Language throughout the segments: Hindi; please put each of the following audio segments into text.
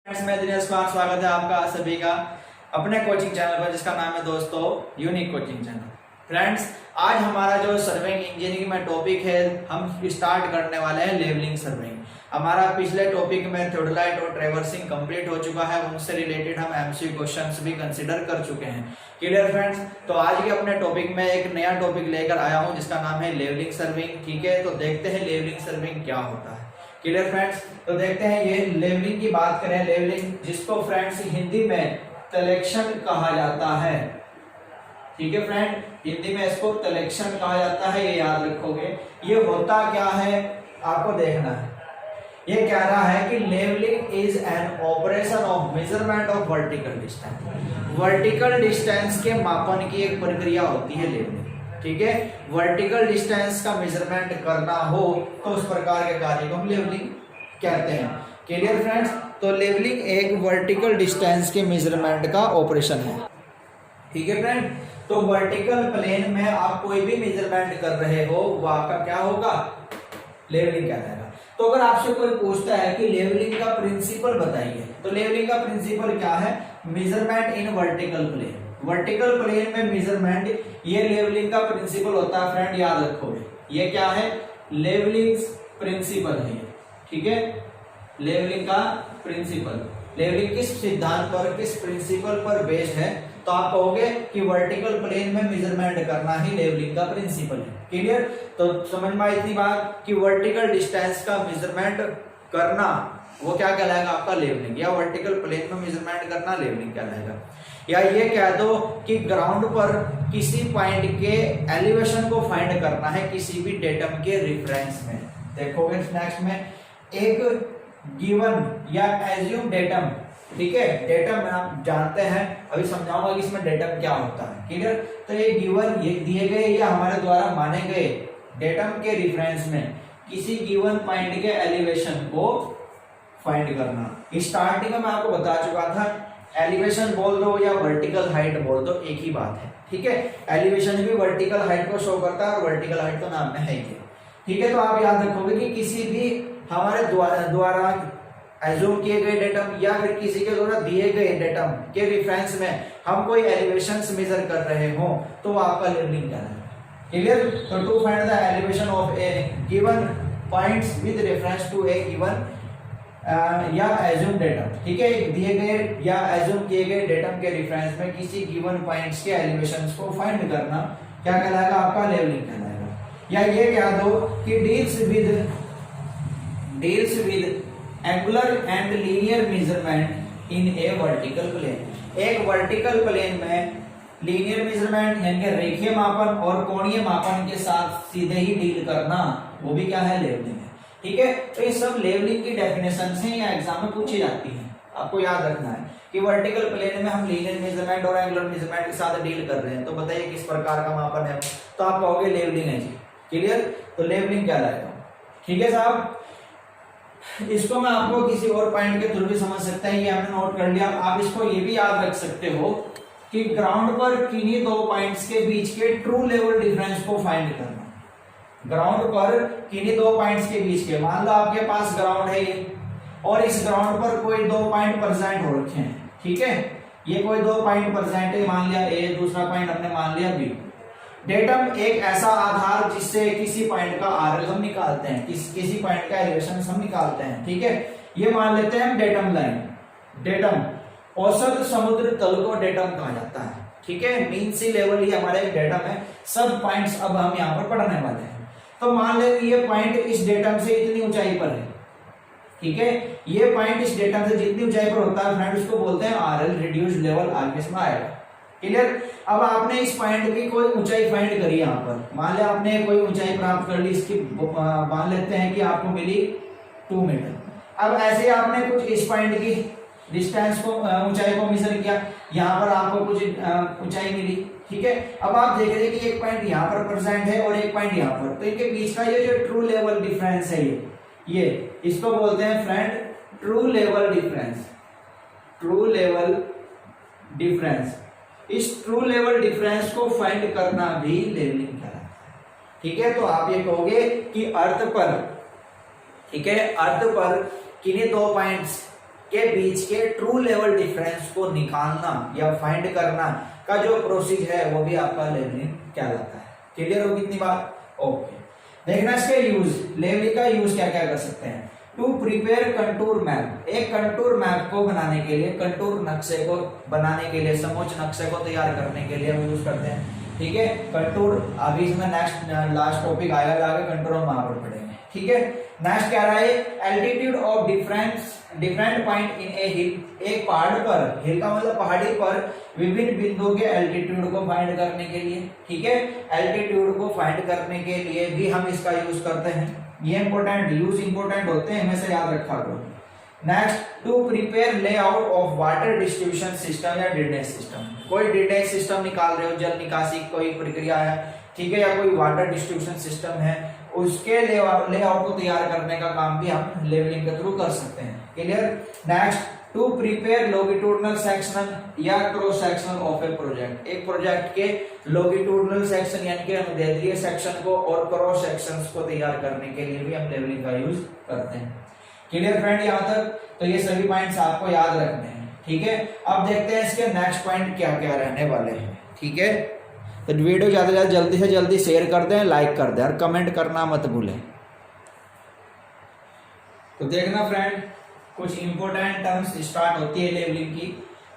मैं दिनेश कुमार, स्वागत है आपका सभी का अपने कोचिंग चैनल पर जिसका नाम है दोस्तों यूनिक कोचिंग चैनल। फ्रेंड्स, आज हमारा जो सर्वेइंग इंजीनियरिंग में टॉपिक है हम स्टार्ट करने वाले हैं लेवलिंग सर्वेइंग। हमारा पिछले टॉपिक में थियोडोलाइट और ट्रैवर्सिंग कंप्लीट हो चुका है, उनसे रिलेटेड हम एमसीक्यू क्वेश्चंस भी कंसीडर कर चुके हैं। Clear friends? तो आज के अपने टॉपिक में एक नया टॉपिक लेकर आया हूँ जिसका नाम है लेवलिंग सर्वेइंग। ठीक है, तो देखते हैं लेवलिंग सर्वेइंग क्या होता है। Clear friends? तो देखते हैं ये लेवलिंग की बात करें। लेवलिंग जिसको फ्रेंड्स हिंदी में तलेक्शन कहा जाता है। ठीक है फ्रेंड, हिंदी में इसको तलेक्शन कहा जाता है, ये याद रखोगे। ये होता क्या है आपको देखना है। ये कह रहा है कि levelling is an operation of measurement of vertical distance. Vertical distance के मापन की एक प्रक्रिया होती है लेवलिंग। ठीक है, वर्टिकल डिस्टेंस का मेजरमेंट करना हो तो उस प्रकार के कार्य को हम लेवलिंग कहते हैं। Clear friends? तो लेवलिंग एक वर्टिकल डिस्टेंस के मेजरमेंट का ऑपरेशन है। ठीक है फ्रेंड, तो वर्टिकल प्लेन में आप कोई भी मेजरमेंट कर रहे हो वो आपका क्या होगा? लेवलिंग कहलाएगा। तो अगर आपसे कोई पूछता है कि लेवलिंग का प्रिंसिपल बताइए, तो लेवलिंग का प्रिंसिपल क्या है? Measurement in vertical plane. Vertical plane में मेजरमेंट, ये लेवलिंग का प्रिंसिपल होता है फ्रेंड, याद रखोगे। ये क्या है? लेवलिंग प्रिंसिपल है। ठीक है, लेवलिंग का प्रिंसिपल। लेवलिंग किस सिद्धांत पर, किस प्रिंसिपल पर बेस्ड है? तो आप कहोगे कि वर्टिकल प्लेन में मेजरमेंट करना ही लेवलिंग का प्रिंसिपल है। क्लियर? तो समझ में आई इतनी बात कि वर्टिकल डिस्टेंस का मेजरमेंट करना वो क्या कहलाएगा? आपका लेवलिंग। या वर्टिकल प्लेन में मेजरमेंट करना लेवलिंग कहलाएगा। या ये कह दो कि ग्राउंड पर किसी पॉइंट के एलिवेशन को फाइंड करना है किसी भी डेटम के रेफरेंस में। देखोगे नेक्स्ट में एक गिवन या एज्यूम डेटम। ठीक है, डेटम आप जानते हैं, अभी समझाऊंगा कि इसमें डेटम क्या होता है। क्लियर? तो ये गिवन, ये दिए गए या हमारे द्वारा माने गए डेटम के रेफरेंस में किसी गिवन पॉइंट के एलिवेशन को फाइंड करना। स्टार्टिंग में मैं आपको बता चुका था, एलिवेशन बोल दो या वर्टिकल हाइट बोल दो, एक ही बात है। ठीक है, एलिवेशन भी वर्टिकल हाइट को शो करता है और वर्टिकल हाइट तो नाम में है ही। ठीक है, तो आप याद रखोगे कि किसी भी हमारे द्वारा एज्यूम किए गए डेटम या फिर किसी के द्वारा दिए गए डेटम के रेफरेंस में हम कोई एलिवेशंस मेजर कर रहे हो तो वो आपका लेवलिंग कहलाएगा। क्लियर? तो to find the elevation of a given points with reference to a given या एज्यूम डेटम। ठीक है, दिए गए या एज्यूम किए गए डेटम के रेफरेंस में किसी गिवन पॉइंट्स के एलिवेशंस को फाइंड करना क्या कहलाएगा? आपका लेवलिंग कहलाएगा। या ये कह दो कि deals with angular and linear measurement in a vertical plane. एक वर्टिकल प्लेन में लीनियर मेजरमेंट यानी रेखीय मापन और कोणीय मापन के साथ सीधे ही डील करना, वो भी क्या है? लेवलिंग है। ठीक है, तो ये सब लेवलिंग की डेफिनेशन हैं या एग्जाम में पूछी जाती हैं। आपको याद रखना है कि वर्टिकल प्लेन में हम लीनियर मेजरमेंट और एंगुलर मेजरमेंट के साथ डील कर रहे हैं, तो बताइए किस प्रकार का मापन है? तो आप कहोगे लेवलिंग है जी। क्लियर? तो लेवलिंग क्या लाएगा? ठीक है साहब, इसको मैं आपको किसी और पॉइंट के थ्रू भी समझ सकता है, ये हमने नोट कर लिया। आप इसको ये भी याद रख सकते हो कि ग्राउंड पर किन्हीं दो पॉइंट्स के बीच के ट्रू लेवल डिफरेंस को फाइंड करना। ग्राउंड पर किन्हीं दो पॉइंट्स के बीच के, मान लो आपके पास ग्राउंड है ये, और इस ग्राउंड पर कोई दो पॉइंट प्रेजेंट हो रखे हैं। ठीक है, ये कोई दो पॉइंट प्रेजेंट है, मान लिया ए, दूसरा पॉइंट हमने मान लिया बी। डेटम एक ऐसा आधार जिससे किसी पॉइंट का आरएल हम निकालते हैं, किसी पॉइंट का एलिवेशन हम निकालते हैं। ठीक है, ये मान लेते हैं हम डेटम लाइन। डेटम औसत समुद्र तल को डेटम कहा जाता है। ठीक है, मीन सी लेवल ही हमारा एक डेटम है। सब पॉइंट्स अब हम यहाँ पर पढ़ने वाले हैं। तो मान लें कि ये पॉइंट इस डेटम से इतनी ऊंचाई पर है। ठीक है, ये पॉइंट इस डेटम से जितनी ऊंचाई पर होता है फ्रेंड, उसको बोलते हैं आरएल, रिड्यूस्ड लेवल, आगे इसमें आएगा। क्लियर? अब आपने इस पॉइंट की कोई ऊंचाई फाइंड करी यहाँ पर, मान लिया आपने कोई ऊंचाई प्राप्त कर ली, इसकी मान लेते हैं कि आपको मिली 2 मीटर। अब ऐसे आपने कुछ इस पॉइंट की डिस्टेंस को, ऊंचाई को मेजर किया, यहाँ पर आपको कुछ ऊंचाई मिली। ठीक है, अब आप देख रहे हैं कि एक पॉइंट यहाँ पर प्रेजेंट है और एक पॉइंट यहाँ पर, तो इनके बीच का ये जो ट्रू लेवल डिफरेंस है ये इसको बोलते हैं friend true level difference. True level difference, इस ट्रू लेवल डिफरेंस को फाइंड करना भी लेवलिंग कहलाता है। ठीक है, तो आप ये कहोगे कि अर्थ पर, ठीक है, अर्थ पर किन्हीं दो पॉइंट्स के बीच के ट्रू लेवल डिफरेंस को निकालना या फाइंड करना का जो प्रोसीज है वो भी आपका लेवलिंग कहलाता है। क्लियर हो कितनी बात? ओके, देखना इसके यूज, लेवलिंग का यूज क्या क्या कर सकते हैं। टू प्रिपेयर कंटूर मैप, एक कंटूर मैप को बनाने के लिए, कंटूर नक्शे को बनाने के लिए, समोच्च नक्शे को तैयार करने के लिए हम यूज करते हैं। ठीक है, कंटूर अभी इसमें नेक्स्ट लास्ट टॉपिक आएगा, आगे कंटूर हम वहां पर पढ़ेंगे। ठीक है, नेक्स्ट कह रहा है altitude of different point in a hill, एक पहाड़ पर, हिल का मतलब पहाड़ी पर विभिन्न बिंदुओं के एल्टीट्यूड को फाइंड करने के लिए। ठीक है, एल्टीट्यूड को फाइंड करने के लिए भी हम इसका यूज करते हैं। ये इंपॉर्टेंट यूज इंपॉर्टेंट होते हैं, हमेशा याद रखा करो। Next, to prepare layout of water distribution system या ड्रेनेज सिस्टम, कोई ड्रेनेज सिस्टम निकाल रहे हो, जल निकासी कोई प्रक्रिया है, ठीक है, या कोई वाटर डिस्ट्रीब्यूशन सिस्टम है, उसके लेआउट को तैयार करने का काम भी हम लेवलिंग के थ्रू कर सकते हैं। Clear? Next, to prepare longitudinal section या cross section of a project, एक प्रोजेक्ट के लॉन्गिट्यूडिनल सेक्शन यानी कि अनुदैर्ध्य सेक्शन को और क्रॉस सेक्शंस को तैयार करने के लिए भी हम लेवलिंग का यूज करते हैं। क्लियर फ्रेंड यहां तक? तो ये सभी पॉइंट्स आपको याद रखने हैं। ठीक है, अब देखते हैं इसके नेक्स्ट पॉइंट क्या क्या रहने वाले हैं। ठीक है, तो वीडियो ज्यादा से ज्यादा जल्दी से जल्दी शेयर कर दें, लाइक कर दें और कमेंट करना मत भूलें। तो देखना फ्रेंड, कुछ इंपॉर्टेंट टर्म्स स्टार्ट होती है लेवलिंग की।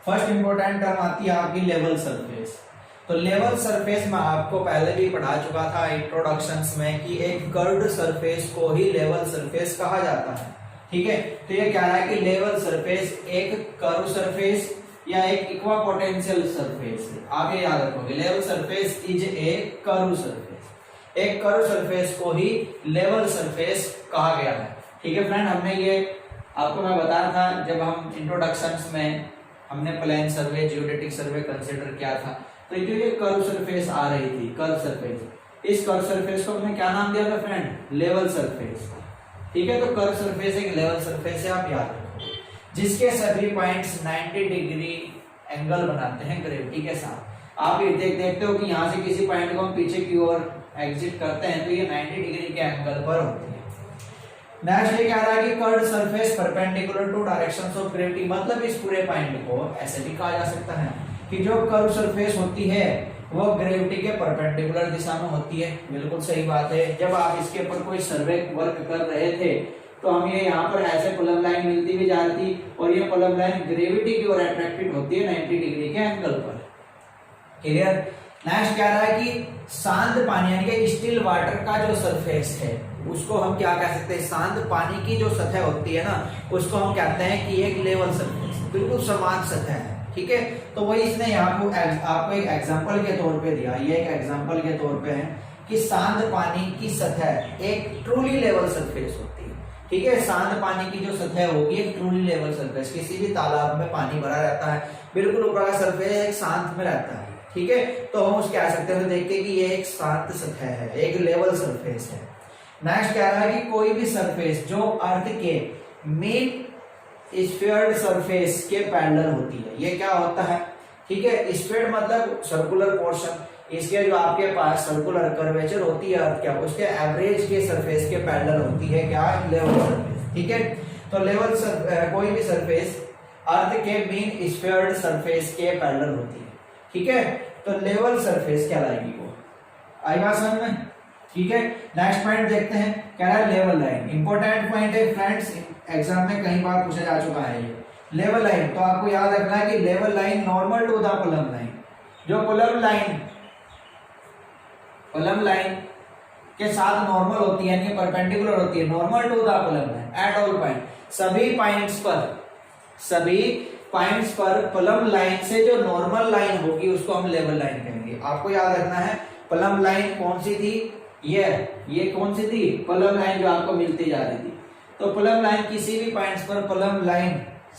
फर्स्ट इंपॉर्टेंट टर्म आती है आपकी लेवल सरफेस। तो लेवल सरफेस में आपको पहले भी पढ़ा चुका था इंट्रोडक्शंस में कि एक कर्व्ड सरफेस को ही लेवल सरफेस कहा जाता है। ठीक है, तो ये कह रहा है कि लेवल सरफेस एक कर्व सरफेस या एक इक्वापोटेंशियल सरफेस है। आप ये याद रखोगे, level surface is a curve surface, एक कर्व सरफेस को ही लेवल सरफेस कहा गया है। ठीक है फ्रेंड, हमने ये आपको मैं बता रहा था जब हम इंट्रोडक्शंस में हमने प्लेन सर्वे, जियोडेटिक सर्वे कंसीडर किया था, तो ये कर्व सरफेस आ रही थी, कर्व सरफेस, इस कर्व सरफेस को हमने क्या नाम दिया था फ्रेंड? Level surface. ठीक है, तो कर्व सरफेस एक लेवल सरफेस है, आप याद रखो, जिसके सभी पॉइंट्स 90 डिग्री एंगल बनाते हैं ग्रेविटी के साथ। आप ये देखते हो कि यहाँ से किसी पॉइंट को हम पीछे की ओर एग्जिट करते हैं तो ये 90 डिग्री के एंगल पर होती है। नेक्स्ट ये कह रहा है कि curved surface perpendicular to directions of gravity, मतलब इस पूरे पॉइंट को ऐसे भी कहा जा सकता है कि जो कर्व सरफेस होती है वो ग्रेविटी के परपेंडिकुलर दिशा में होती है। बिल्कुल सही बात है। जब आप इसके ऊपर कोई सर्वे वर्क कर रहे थे तो हमें यहाँ पर ऐसे प्लम लाइन मिलती भी जा रही थी और ये प्लम लाइन ग्रेविटी की ओर अट्रैक्टेड होती है 90 डिग्री के एंगल पर। क्लियर? नेक्स्ट कह रहा है कि शांत पानी यानी कि स्टिल वाटर का जो सरफेस है उसको हम क्या कह सकते हैं? शांत पानी की जो सतह होती है ना, उसको हम कहते हैं कि एक लेवल सरफेस, बिल्कुल समान सतह है। ठीक है, तो वही इसने यहाँ आपको एक एग्जांपल के तौर पे दिया, ये एक एग्जांपल के तौर पे है कि शांत पानी की सतह एक ट्रूली लेवल सरफेस होती है। ठीक है, शांत पानी की जो सतह होगी एक ट्रूली लेवल सरफेस, किसी भी तालाब में पानी भरा रहता है, बिल्कुल ऊपर का सरफेस एक शांत में रहता है। ठीक है, तो हम उसके कह सकते हैं, देखते कि ये एक शांत सतह है, एक लेवल सरफेस है। नेक्स्ट कह रहा है कि कोई भी सरफेस जो अर्थ के मेन स्फीयर्ड सरफेस के पैरेलल होती है, ये क्या होता है? ठीक है, स्फीयर्ड मतलब सर्कुलर पोर्शन, इसके जो आपके पास सर्कुलर कर्वेचर होती है अर्थ क्या, उसके एवरेज के सरफेस के पैरेलल होती है क्या? Level surface. ठीक है, तो लेवल कोई भी सरफेस अर्थ के मेन स्फीयर्ड सरफेस के पैरेलल होती है। ठीक है, तो लेवल सरफेस कहलाएगी वो। आई बात समझ में? ठीक है, नेक्स्ट पॉइंट देखते हैं, कह रहा है लेवल लाइन। इंपॉर्टेंट पॉइंट है फ्रेंड्स, एग्जाम में कई बार पूछा जा चुका है ये लेवल लाइन। तो आपको याद रखना है कि level line normal to the plumb line, जो प्लम लाइन के साथ नॉर्मल होती है यानी परपेंडिकुलर होती है, normal to the plumb line at all point, सभी पॉइंट्स पर प्लम लाइन से जो नॉर्मल लाइन होगी उसको हम लेवल लाइन कहेंगे। आपको याद रखना है प्लम लाइन कौन सी थी? ये कौन सी थी? प्लम लाइन जो आपको मिलती जा रही थी। तो प्लम लाइन किसी भी पॉइंट्स पर प्लम लाइन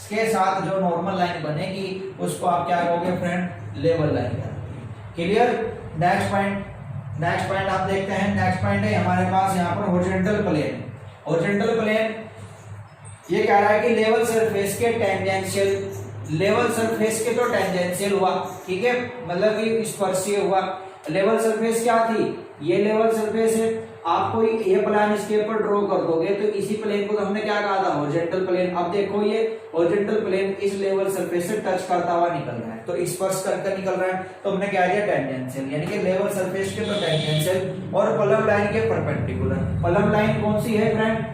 के साथ जो नॉर्मल लाइन बनेगी उसको आप क्या कहोगे फ्रेंड? लेवल लाइन कहोगे। क्लियर? नेक्स्ट पॉइंट आप देखते हैं। नेक्स्ट पॉइंट है हमारे पास यहाँ पर हॉरिजॉन्टल प्लेन। हॉरिजॉन्टल प्लेन ये कह रहा है कि लेवल सरफेस के टेंजेंशियल, लेवल सरफेस के तो टेंजेंशियल हुआ, ठीक है, मतलब कि स्पर्शीय हुआ। लेवल सरफेस क्या थी? ये लेवल सरफेस है आपको ये प्लान इसके ऊपर ड्रॉ कर दोगे तो इसी प्लेन को तो हमने क्या कहा था, हॉरिजॉन्टल प्लेन। अब देखो ये हॉरिजॉन्टल प्लेन इस लेवल सरफेस से टच करता हुआ निकल रहा है, तो स्पर्श करके निकल रहा है, तो हमने क्या दिया, टेंजेंशियल, यानी कि लेवल सरफेस के ऊपर टेंजेंशियल और प्लम लाइन के परपेंडिकुलर। प्लम लाइन कौन सी है फ्रेंड,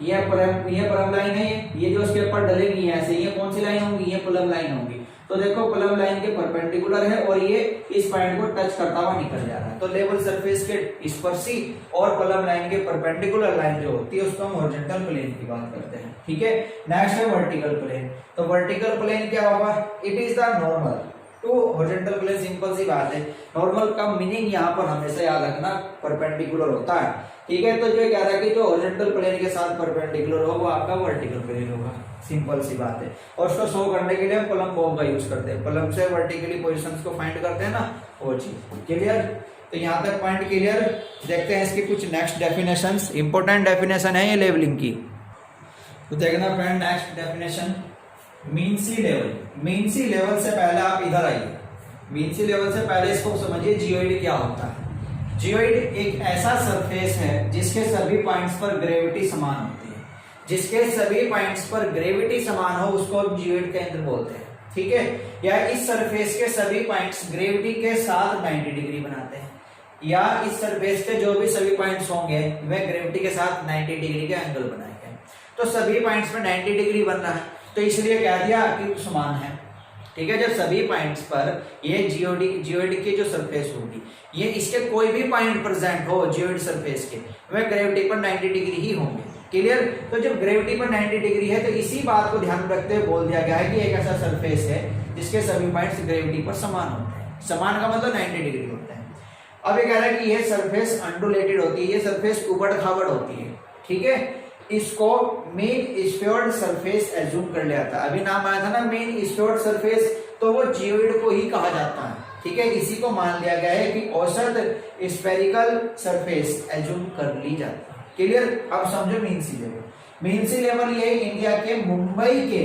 ये प्लम लाइन है, ये जो उसके ऊपर डलेगी ऐसे, ये कौन सी लाइन होगी, ये प्लम लाइन होगी। तो देखो प्लम लाइन के परपेंडिकुलर है और ये इस पॉइंट को टच करता हुआ निकल जा रहा है, तो लेवल सरफेस के स्पर्शी और प्लम लाइन के परपेंडिकुलर लाइन जो होती है उसको हम हॉरिजॉन्टल प्लेन की बात करते हैं, ठीक है। नेक्स्ट है वर्टिकल प्लेन। तो वर्टिकल प्लेन क्या होगा, it is the normal to horizontal plane. Simple सी बात है, नॉर्मल का मीनिंग यहाँ पर हमेशा याद रखना परपेंडिकुलर होता है, ठीक है। तो जो कह रहा है कि जो हॉरिजॉन्टल प्लेन के साथ परपेंडिकुलर हो वो आपका वर्टिकल प्लेन होगा, सिंपल सी बात है। और उसको शो करने के लिए हम प्लम बॉम का यूज करते हैं, प्लम से वर्टिकली पोजीशंस को फाइंड करते हैं ना, वो चीज क्लियर। तो यहाँ तक पॉइंट क्लियर। देखते हैं इसकी कुछ नेक्स्ट डेफिनेशंस, इंपॉर्टेंट डेफिनेशन है ये लेवलिंग की। तो देखना फ्रेंड नेक्स्ट डेफिनेशन, मीन सी लेवल। मीन सी लेवल से पहले आप इधर आइए, मीन सी लेवल से पहले इसको समझिए जियोइड क्या होता है। जियोइड एक ऐसा सरफेस है जिसके सभी पॉइंट्स पर ग्रेविटी समान होती है, जिसके सभी पॉइंट्स पर ग्रेविटी समान हो उसको हम जियोइड केंद्र बोलते हैं, ठीक है। या इस सरफेस के सभी पॉइंट्स ग्रेविटी के साथ 90 डिग्री बनाते हैं, या इस सरफेस के जो भी सभी पॉइंट्स होंगे वे ग्रेविटी के साथ 90 डिग्री के एंगल बनाएंगे। तो सभी पॉइंट्स में 90 डिग्री बन रहा है, तो इसलिए कह दिया कि समान है, ठीक है। जब सभी पॉइंट्स पर ये जियोइड की जो सरफेस होगी, ये इसके कोई भी पॉइंट प्रेजेंट हो जियोइड सरफेस के, वह ग्रेविटी पर 90 डिग्री ही होंगे, क्लियर। तो जब ग्रेविटी पर 90 डिग्री है तो इसी बात को ध्यान रखते हुए बोल दिया गया है कि एक ऐसा सरफेस है जिसके सभी पॉइंट्स ग्रेविटी पर समान होते हैं। समान का मतलब 90 डिग्री होता है। अब ये कह रहा है कि ये सरफेस अंडुलेटेड होती है, ये सरफेस उबड़ खाबड़ होती है, ठीक है। इसको मीन स्फीयर्ड सरफेस एज्यूम कर लिया था, अभी नाम आया था ना मीन स्फीयर्ड सरफेस, तो वो जियोइड को ही कहा जाता है, ठीक है। इसी को मान लिया गया है कि औसत स्फेरिकल सरफेस एज्यूम कर ली जाती है, क्लियर। अब समझो मीन सी लेवल। मीन सी लेवल ये इंडिया के मुंबई के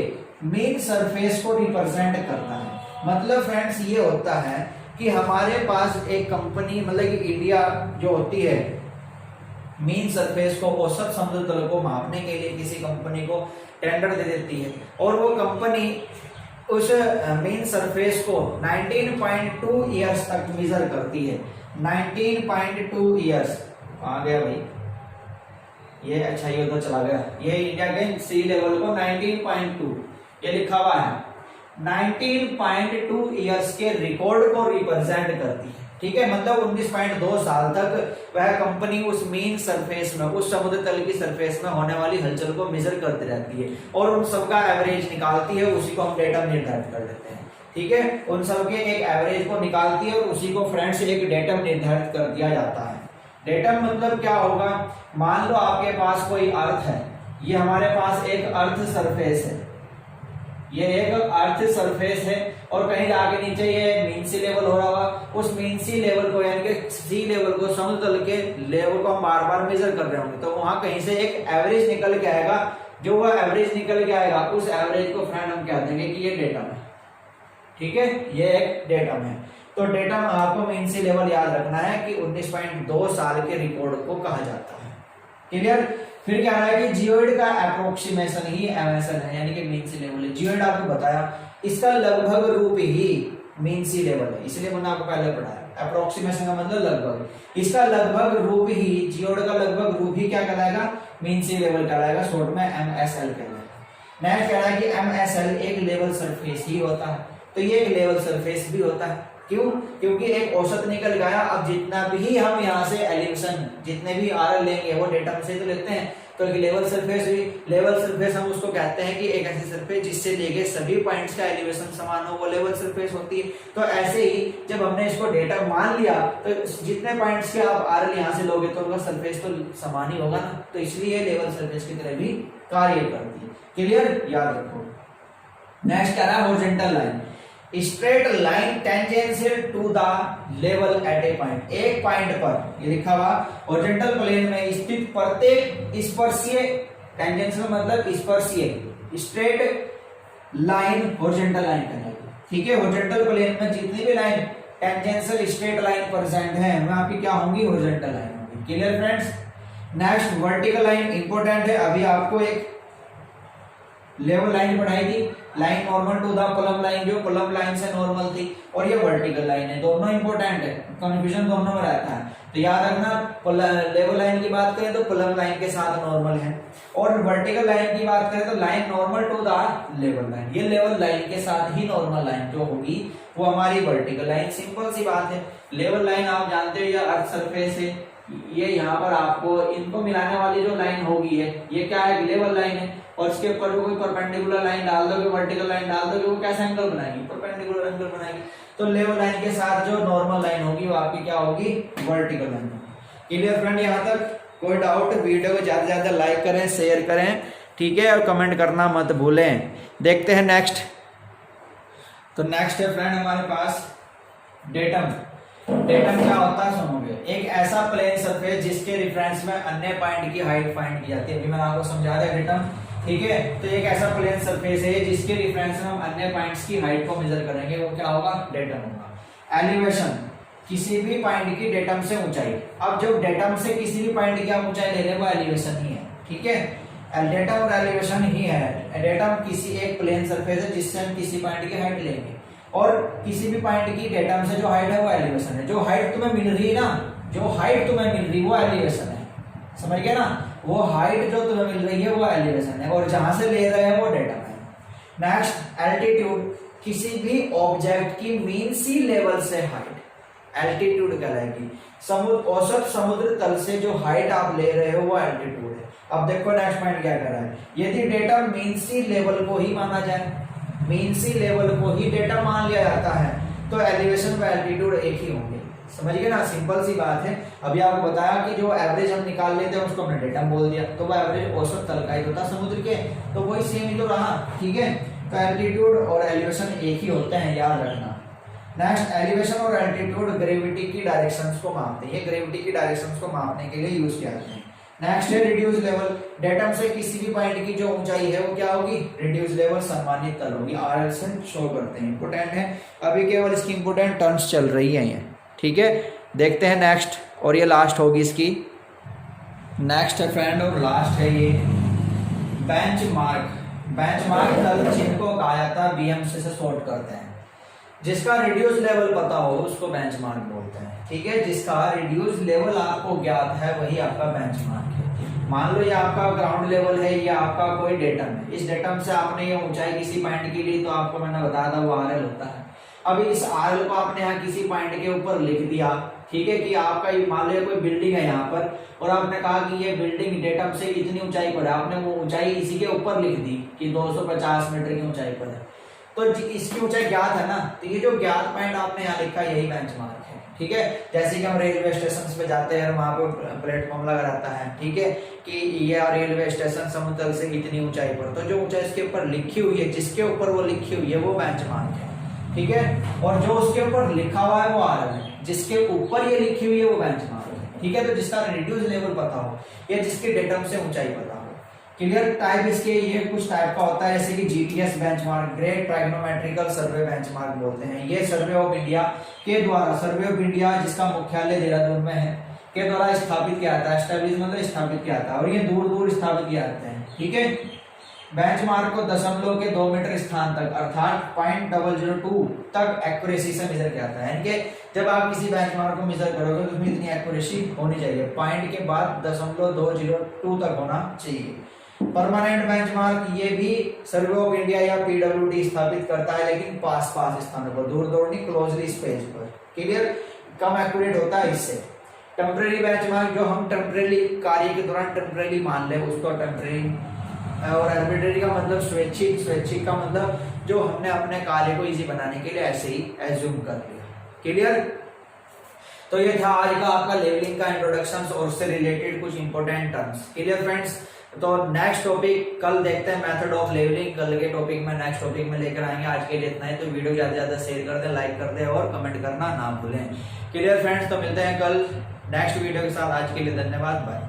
मीन सरफेस को रिप्रेजेंट करता है। मतलब फ्रेंड्स ये होता है कि हमारे पास एक कंपनी, मतलब कि इंडिया जो होती है मीन सरफेस को, औसत समुद्र तल को मापने के लिए किसी कंपनी को टेंडर दे देती है, और वो कंपनी उस मीन सरफेस को 19.2 ईयर्स तक मेजर करती है। 19.2 ईयर्स आ गया भाई, ये अच्छा ये उधर चला गया, ये इंडिया के सी लेवल को 19.2 ये लिखा हुआ है, 19.2 ईयर्स के रिकॉर्ड को रिप्रेजेंट करती है, ठीक है। मतलब 19.2 साल तक वह कंपनी उस मीन सरफेस में, उस समुद्र तल की सरफेस में होने वाली हलचल को मेजर करती रहती है और उन सबका एवरेज निकालती है, उसी को हम डेटा निर्धारित कर देते हैं, ठीक है। उन सबके एक एवरेज को निकालती है और उसी को फ्रेंड्स एक डेटम निर्धारित कर दिया जाता है। डेटम मतलब क्या होगा, मान लो आपके पास कोई अर्थ है, ये हमारे पास एक अर्थ सरफेस है, ये एक अर्थ सरफेस है, और कहीं आगे नीचे ये मीन सी लेवल हो रहा होगा, उस मीन सी लेवल को यानी कि सी लेवल को, समुद्र तल के लेवल को हम बार बार मेजर कर रहे होंगे, तो वहां कहीं से एक एवरेज निकल के आएगा, जो वह एवरेज निकल के आएगा उस एवरेज को फ्रेंड हम कह देंगे कि ये डेटम है, ठीक है, ये एक डेटम है। तो डेटम आपको मीन सी लेवल याद रखना है कि 19.2 साल के रिकॉर्ड को कहा जाता है, क्लियर। फिर क्या रहा है कि जियोइड का अप्रोक्सीमेशन ही एमएसएल है, यानी कि मीन सी लेवल है। जियोइड आपको बताया इसका लगभग रूप ही मीन सी लेवल है, इसलिए मैंने आपको पहले पढ़ाया। अप्रोक्सीमेशन का मतलब लगभग, इसका लगभग रूप ही, जियोइड का लगभग रूप ही क्या कहलाएगा, मीन सी लेवल कहलाएगा, शॉर्ट में एमएसएल कहलाएगा। नेक्स्ट कह रहा है कि एमएसएल एक लेवल सरफेस ही होता है, तो ये एक लेवल सरफेस भी होता है, क्यों, क्योंकि एक औसत निकल गया। अब जितना भी हम यहाँ से एलिवेशन जितने भी आर लेंगे वो डेटा से तो लेते हैं, तो लेवल सरफेस हुई। लेवल सरफेस हम उसको कहते हैं कि एक ऐसी सरफेस जिससे लेके सभी पॉइंट्स का एलिवेशन समान हो, वो लेवल सरफेस होती है। तो ऐसे ही जब हमने इसको डेटा मान लिया तो जितने पॉइंट्स के आप आर यहाँ से लोगे तो उनका सरफेस तो समान ही होगा ना, तो इसलिए लेवल सरफेस की तरह भी कार्य करती है, क्लियर, याद रखो। नेक्स्ट क्या है, horizontal line, straight line tangential to the level at a point, एक पॉइंट पर, ये लिखा हुआ हॉरिजॉन्टल प्लेन में स्थित प्रत्येक स्पर्शीय, टेंजेंशियल मतलब स्पर्शीय, स्ट्रेट लाइन हॉरिजॉन्टल लाइन कहलाएगी, ठीक है। हॉरिजॉन्टल प्लेन में जितनी भी line tangential straight line present है वह आपकी क्या होंगी, हॉरिजॉन्टल लाइन होंगी। Clear friends. Next vertical line important है, अभी आपको एक लेवल लाइन पढ़ाई थी, line normal to the plumb line, जो प्लम लाइन से नॉर्मल थी, और ये वर्टिकल लाइन है, दोनों इंपॉर्टेंट है, कंफ्यूजन दोनों में रहता है। तो याद रखना, लेवल लाइन की बात करें तो प्लम लाइन के साथ नॉर्मल है, और वर्टिकल लाइन की बात करें तो line normal to the level line, ये लेवल लाइन के साथ ही नॉर्मल लाइन जो होगी वो हमारी वर्टिकल लाइन। सिंपल सी बात है, लेवल लाइन आप जानते हो ये अर्थ सरफेस है, ये यहाँ पर आपको इनको मिलाने वाली जो लाइन होगी है ये क्या है, लेवल लाइन है, और इसके ऊपर वो कोई परपेंडिकुलर लाइन डाल दोगे, वर्टिकल लाइन डाल दोगे, वो कैसा एंगल बनाएगी, परपेंडिकुलर एंगल बनाएगी। तो लेवल लाइन के साथ जो नॉर्मल लाइन होगी वो आपकी क्या होगी, वर्टिकल लाइन होगी। क्लियर फ्रेंड, यहाँ तक कोई डाउट? वीडियो को ज्यादा से ज्यादा लाइक करें, शेयर करें, ठीक है, और कमेंट करना मत भूलें। देखते हैं नेक्स्ट। तो नेक्स्ट है फ्रेंड हमारे पास डेटम। डेटम क्या होता है सुनोगे, एक ऐसा प्लेन सरफेस जिसके रेफरेंस में अन्य पॉइंट की हाइट फाइंड की जाती है। अभी मैंने आपको समझा दिया डेटम, ठीक है। तो एक ऐसा प्लेन सरफेस है जिसके रेफरेंस में हम अन्य पॉइंट्स की हाइट को मेजर करेंगे, वो क्या होगा, डेटम होगा। एलिवेशन, किसी भी पॉइंट की डेटम से ऊंचाई। अब जो डेटम से किसी भी पॉइंट की आप ऊंचाई ले रहे हैं वो एलिवेशन ही है, ठीक है। डेटम और एलिवेशन ही है। डेटम किसी एक प्लेन सरफेस है जिससे हम किसी पॉइंट की हाइट लेंगे, और किसी भी पॉइंट की डेटम से जो हाइट है वो एलिवेशन है। जो हाइट तुम्हें मिल रही है ना, जो हाइट तुम्हें मिल रही है वो एलिवेशन है, समझ गए ना, वो हाइट जो तुम्हें मिल रही है वो एलिवेशन है, और जहां से ले रहे हैं वो डेटम है। नेक्स्ट एल्टीट्यूड, किसी भी ऑब्जेक्ट की मीन सी लेवल से हाइट एल्टीट्यूड कहलाएगी। समुद्र औसत समुद्र तल से जो हाइट आप ले रहे हो वो एल्टीट्यूड है। अब देखो नेक्स्ट पॉइंट क्या कर रहा है, यदि डेटा मीन सी लेवल को ही माना जाए, मीन सी लेवल को ही डेटा मान लिया जाता है, तो एलिवेशन व एल्टीट्यूड एक ही होंगे, समझ गए ना, सिंपल सी बात है। अभी आपको बताया कि जो एवरेज हम निकाल लेते हैं उसको हमने डेटा बोल दिया, तो वो एवरेज औसत तल का ही होता समुद्र के, तो वही सेम ही तो रहा, ठीक है। तो एल्टीट्यूड और एलिवेशन एक ही होते हैं, याद रखना। नेक्स्ट, एलिवेशन और एल्टीट्यूड ग्रेविटी की डायरेक्शंस को मापते हैं, ये ग्रेविटी की डायरेक्शंस को मापने के लिए यूज किया जाता है। नेक्स्ट है रिड्यूस लेवल, डेटम से किसी भी पॉइंट की जो ऊंचाई है वो क्या होगी, रिड्यूस लेवल, सम्मानित तल होगी, आरएल से शो करते हैं, इंपोर्टेंट है। अभी केवल इसकी इंपोर्टेंट टर्म्स चल रही है ये, ठीक है। देखते हैं नेक्स्ट, और ये लास्ट होगी इसकी। नेक्स्ट है फ्रेंड और लास्ट है ये बेंचमार्क। बेंचमार्क तल जिनको कहा जाता है बीएमसी से सॉर्ट करते हैं, जिसका रिड्यूस लेवल पता हो उसको बेंचमार्क बोलते हैं, ठीक है। जिसका रिड्यूस लेवल आपको ज्ञात है वही आपका बेंचमार्क है। मान लो ये आपका ग्राउंड लेवल है, ये आपका कोई डेटम है, इस डेटम से आपने ये ऊंचाई किसी पॉइंट की ली, तो आपको मैंने बताया था वो आरएल होता है। अब इस आरएल को आपने यहाँ किसी पॉइंट के ऊपर लिख दिया, ठीक है, कि आपका मान लो कोई बिल्डिंग है यहाँ पर, और आपने कहा कि ये बिल्डिंग डेटम से इतनी ऊंचाई पर है, आपने वो ऊंचाई इसी के ऊपर लिख दी कि 250 मीटर की ऊंचाई पर है, तो इसकी ऊंचाई ज्ञात है ना, तो ये जो ज्ञात पॉइंट आपने यहाँ लिखा यही बेंचमार्क है, ठीक है। जैसे कि हम रेलवे स्टेशन पे जाते हैं, वहां पे प्लेटफॉर्म लगा रहता है, ठीक है, कि ये रेलवे स्टेशन समुद्र से इतनी ऊंचाई पर, तो जो ऊंचाई इसके ऊपर लिखी हुई है, जिसके ऊपर वो लिखी हुई है वो बेंचमार्क है, ठीक है। और जो उसके ऊपर लिखा हुआ है वो आरएल है, जिसके ऊपर ये लिखी हुई है वो बेंचमार्क है, ठीक है। तो जिसका रिड्यूस लेवल पता हो या जिसके डेटम से ऊंचाई पता हो, क्लियर। टाइप इसके ये कुछ टाइप का होता है, जैसे कि जीटीएस बेंचमार्क, ग्रेट ट्राइग्नोमेट्रिकल सर्वे बेंचमार्क बोलते हैं। ये सर्वे ऑफ इंडिया के द्वारा, सर्वे ऑफ इंडिया जिसका मुख्यालय देहरादून में है, के द्वारा स्थापित किया जाता है, एस्टैब्लिश मतलब स्थापित किया जाता है, और ये दूर दूर स्थापित किया जाते हैं, ठीक है। बेंचमार्क को दशमलव के 2 मीटर स्थान तक अर्थात 0.002 तक एक्यूरेसी से मेजर किया जाता है, यानी कि जब आप किसी बेंचमार्क को मेजर करोगे तो उसमें इतनी एक्यूरेसी होनी चाहिए, पॉइंट के बाद 0.202 तक होना चाहिए। परमानेंट बेंचमार्क ये भी सर्वे ऑफ इंडिया या पीडब्ल्यूडी स्थापित करता है, लेकिन पास पास स्थानों पर, दूर दूर नहीं, क्लोजली स्पेस पर, क्लियर, कम एक्यूरेट होता है इससे। टेम्परेरी बेंचमार्क, जो हम टेम्परेरी कार्य के दौरान टेम्परेरी मान ले उसको टेम्परेरी, और आर्बिट्रेरी का मतलब स्वैच्छिक, स्वैच्छिक का मतलब जो हमने अपने कार्य को इजी बनाने के लिए ऐसे ही एज्यूम कर लिया, क्लियर। तो ये था आज का आपका लेवलिंग का इंट्रोडक्शन और उससे रिलेटेड कुछ इंपॉर्टेंट टर्म्स, क्लियर फ्रेंड्स। तो नेक्स्ट टॉपिक कल देखते हैं, मेथड ऑफ लेवलिंग, कल के टॉपिक में नेक्स्ट टॉपिक में लेकर आएंगे। आज के लिए इतना ही, तो वीडियो ज्यादा से ज्यादा शेयर कर दें, लाइक कर दें और कमेंट करना ना भूलें, क्लियर फ्रेंड्स। तो मिलते हैं कल नेक्स्ट वीडियो के साथ, आज के लिए धन्यवाद, बाय।